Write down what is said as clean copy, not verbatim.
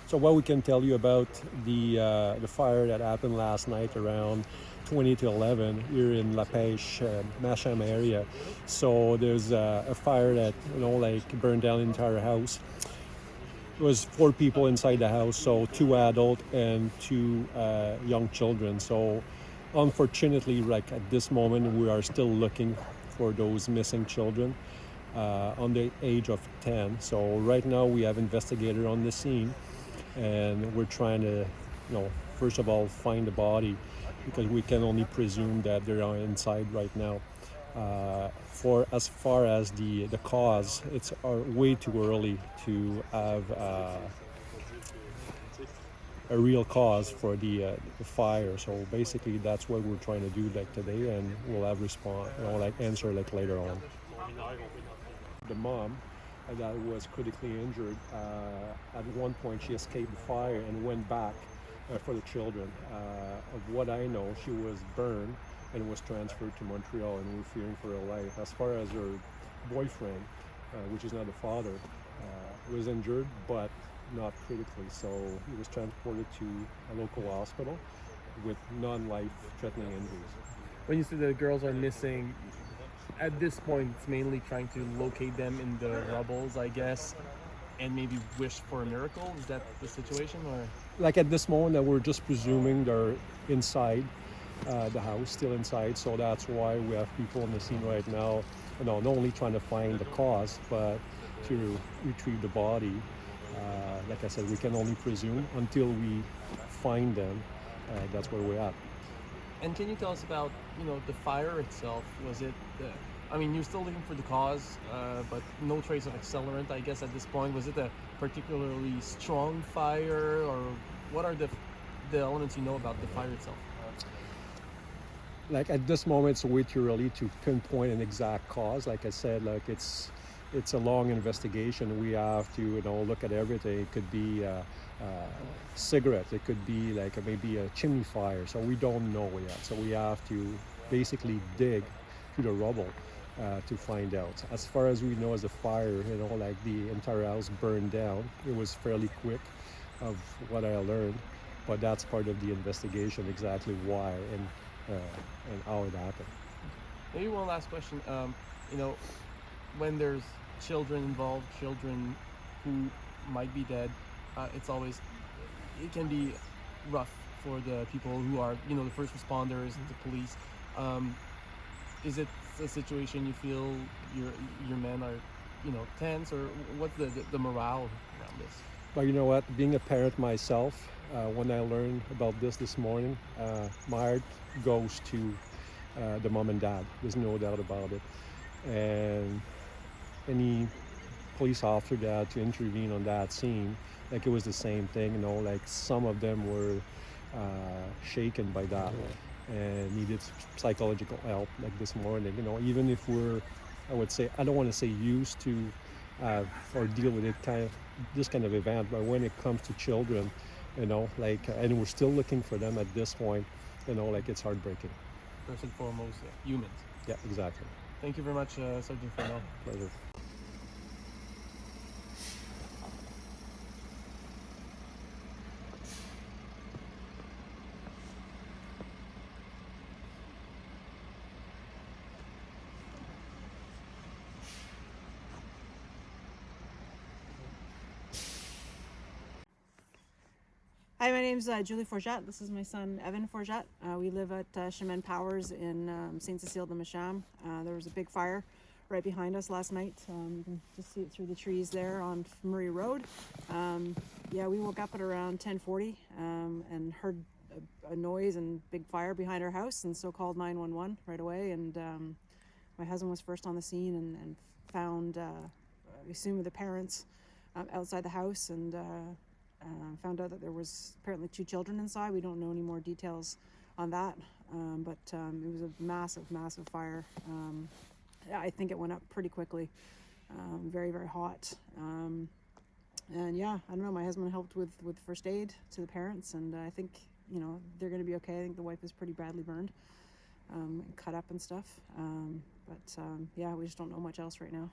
So what we can tell you about the fire that happened last night around 20 to 11 here in Pêche, Masham area. So there's a fire that burned down the entire house. It was 4 people inside the house, so 2 adults and 2 young children. So unfortunately, like at this moment, we are still looking for those missing children on the age of 10. So right now we have investigators on the scene, and we're trying to, first of all, find the body, because we can only presume that they are inside right now. For as far as the cause, it's way too early to have a real cause for the fire. So basically, that's what we're trying to do today, and we'll have answer later on. The mom that was critically injured, at one point she escaped the fire and went back for the children. Of what I know, she was burned and was transferred to Montreal, and we're fearing for her life. As far as her boyfriend, which is not the father, was injured but not critically, so he was transported to a local hospital with non-life-threatening injuries. When you say the girls are missing, at this point it's mainly trying to locate them in the rubbles, I guess, and maybe wish for a miracle. Is that the situation, or? Like at this moment, we're just presuming they're inside the house, still inside. So that's why we have people on the scene right now, not only trying to find the cause, but to retrieve the body. Like I said, we can only presume until we find them. That's where we're at. And can you tell us about, the fire itself? Was it, you're still looking for the cause, but no trace of accelerant, I guess, at this point. Was it a particularly strong fire, or what are the elements you know about the fire itself? Like at this moment, it's way too early to pinpoint an exact cause. Like I said, it's a long investigation. We have to look at everything. It could be cigarettes, it could be maybe a chimney fire, so we don't know yet. So we have to basically dig through the rubble to find out. As far as we know, as a fire, the entire house burned down. It was fairly quick, of what I learned, but that's part of the investigation, exactly why and how it happened. Maybe one last question. When there's children involved, children who might be dead, it can be rough for the people who are, the first responders, the police. Is it a situation you feel your men are, tense, or what's the morale around this? But you know what? Being a parent myself, when I learned about this morning, my heart goes to the mom and dad. There's no doubt about it. And any police officer that had to intervene on that scene, it was the same thing. Some of them were shaken by that and needed psychological help. This morning, even if we're, I would say, I don't want to say used to or deal with this kind of event, but when it comes to children, and we're still looking for them at this point, it's heartbreaking. First and foremost, humans. Yeah, exactly. Thank you very much, Sergeant Fernell. Pleasure. Hi, my name's Julie Forget. This is my son, Evan Forget. We live at Chemin Powers in Saint Cecile de Macham. There was a big fire right behind us last night. You can just see it through the trees there on Murray Road. We woke up at around 10:40 and heard a noise and big fire behind our house, and so called 911 right away. And my husband was first on the scene and found, I assume, the parents outside the house, and found out that there was apparently 2 children inside. We don't know any more details on that, but it was a massive fire. I think it went up pretty quickly, very, very hot. And I don't know, my husband helped with first aid to the parents, and I think, they're going to be okay. I think the wife is pretty badly burned, and cut up and stuff. We just don't know much else right now.